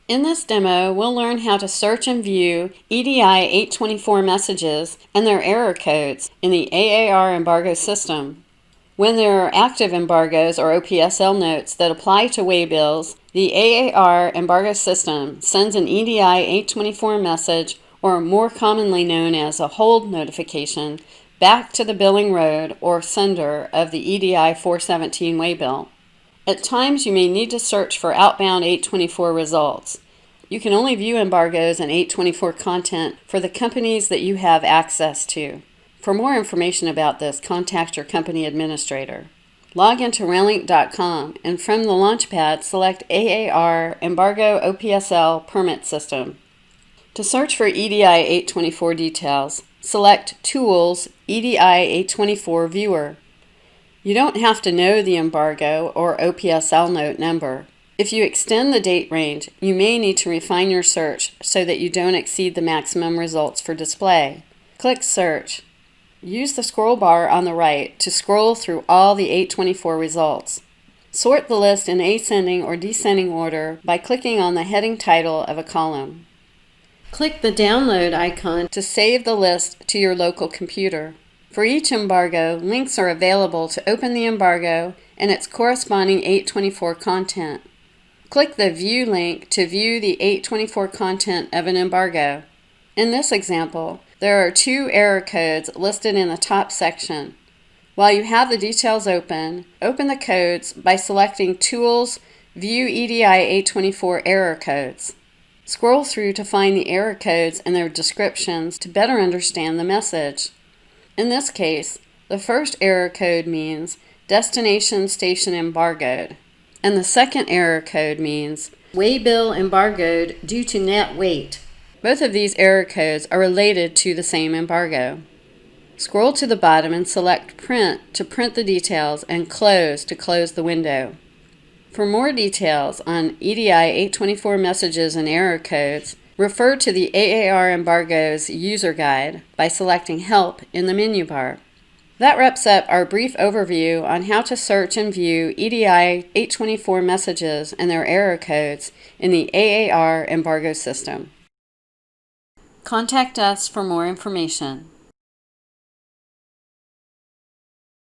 In this demo, we'll learn how to search and view EDI 824 messages and their error codes in the AAR embargo system. When there are active embargoes or OPSL notes that apply to waybills, the AAR embargo system sends an EDI 824 message, or more commonly known as a hold notification, back to the billing road or sender of the EDI 417 waybill. At times, you may need to search for outbound 824 results. You can only view embargoes and 824 content for the companies that you have access to. For more information about this, contact your company administrator. Log into Renlink.com and from the Launchpad, select AAR Embargo OPSL Permit System. To search for EDI 824 details, select Tools EDI 824 Viewer. You don't have to know the embargo or OPSL note number. If you extend the date range, you may need to refine your search so that you don't exceed the maximum results for display. Click Search. Use the scroll bar on the right to scroll through all the 824 results. Sort the list in ascending or descending order by clicking on the heading title of a column. Click the download icon to save the list to your local computer. For each embargo, links are available to open the embargo and its corresponding 824 content. Click the View link to view the 824 content of an embargo. In this example, there are 2 error codes listed in the top section. While you have the details open the codes by selecting Tools, View EDI 824 Error Codes. Scroll through to find the error codes and their descriptions to better understand the message. In this case, the first error code means Destination Station Embargoed, and the second error code means Waybill Embargoed due to net weight. Both of these error codes are related to the same embargo. Scroll to the bottom and select Print to print the details and Close to close the window. For more details on EDI 824 messages and error codes, refer to the AAR Embargoes User Guide by selecting Help in the menu bar. That wraps up our brief overview on how to search and view EDI 824 messages and their error codes in the AAR embargo system. Contact us for more information.